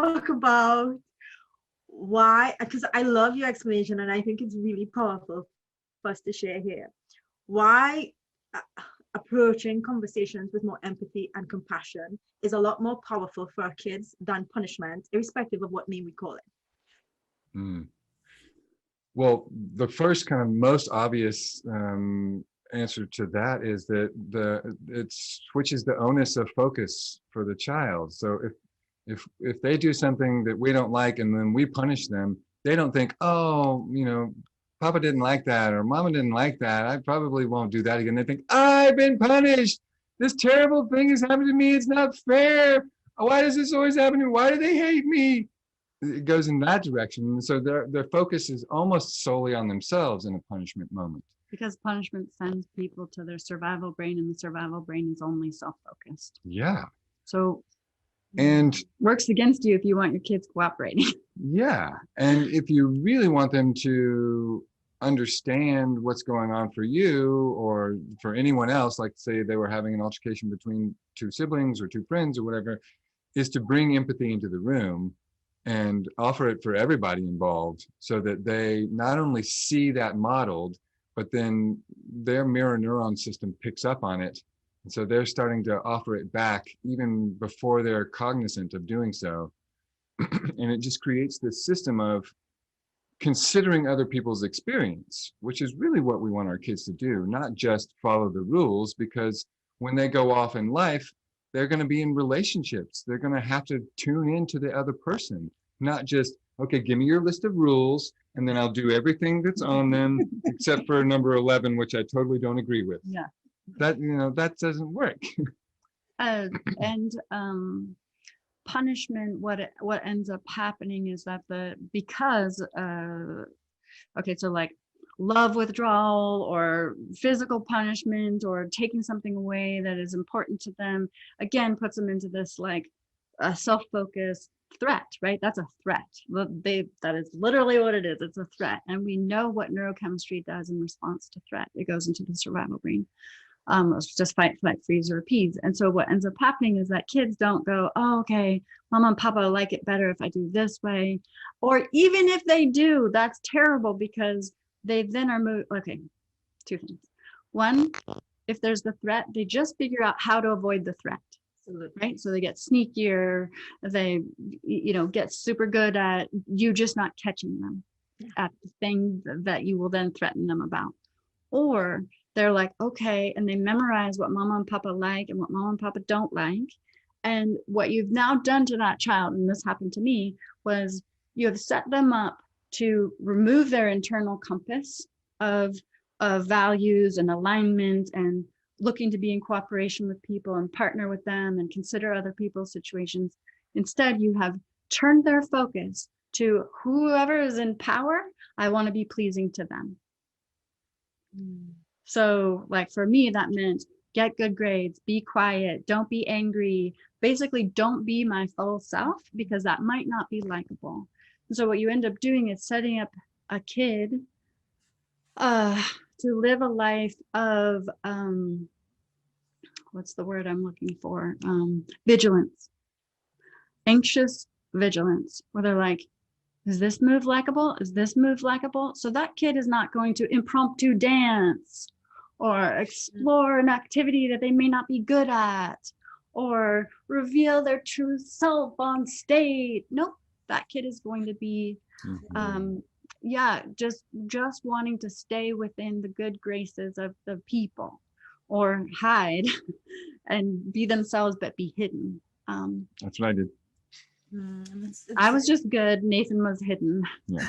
talk about why, because I love your explanation and I think it's really powerful for us to share here. Why approaching conversations with more empathy and compassion is a lot more powerful for our kids than punishment, irrespective of what name we call it. Mm. Well, the first kind of most obvious answer to that is that it switches the onus of focus for the child. So if they do something that we don't like and then we punish them, they don't think, oh, Papa didn't like that or Mama didn't like that, I probably won't do that again. They think, I've been punished. This terrible thing has happened to me. It's not fair. Why does this always happen to me? Why do they hate me? It goes in that direction. And so their focus is almost solely on themselves in a punishment moment. Because punishment sends people to their survival brain, and the survival brain is only self-focused. Yeah. So and works against you if you want your kids cooperating. Yeah. And if you really want them to understand what's going on for you or for anyone else, like say they were having an altercation between two siblings or two friends or whatever, is to bring empathy into the room and offer it for everybody involved so that they not only see that modeled, but then their mirror neuron system picks up on it. And so they're starting to offer it back even before they're cognizant of doing so. And it just creates this system of considering other people's experience, which is really what we want our kids to do, not just follow the rules, because when they go off in life, they're going to be in relationships. They're going to have to tune into the other person, not just, okay, give me your list of rules, and then I'll do everything that's on them, except for number 11, which I totally don't agree with. Yeah. That doesn't work. Punishment, what ends up happening is that so like love withdrawal or physical punishment or taking something away that is important to them, again, puts them into this like a self-focused threat, right? That's a threat. That is literally what it is. It's a threat. And we know what neurochemistry does in response to threat. It goes into the survival brain. It's just fight, flight, freeze, or appease. And so what ends up happening is that kids don't go, oh, okay, Mama and Papa like it better if I do this way. Or even if they do, that's terrible because they then are moved. Okay, two things. One, if there's the threat, they just figure out how to avoid the threat. Right? So they get sneakier, they, get super good at you just not catching them at the thing that you will then threaten them about. Or they're like, okay, and they memorize what Mama and Papa like and what Mama and Papa don't like. And what you've now done to that child, and this happened to me, was you have set them up to remove their internal compass of values and alignment and looking to be in cooperation with people and partner with them and consider other people's situations. Instead, you have turned their focus to whoever is in power, I want to be pleasing to them. So like for me, that meant get good grades, be quiet, don't be angry, basically don't be my full self because that might not be likable. And so what you end up doing is setting up a kid to live a life of, what's the word I'm looking for? Vigilance, anxious vigilance, where they're like, is this move likable? Is this move likable? So that kid is not going to impromptu dance or explore an activity that they may not be good at or reveal their true self on stage. Nope, that kid is going to be, just wanting to stay within the good graces of the people or hide and be themselves but be hidden. That's what I did. I was just good. Nathan was hidden. Yeah.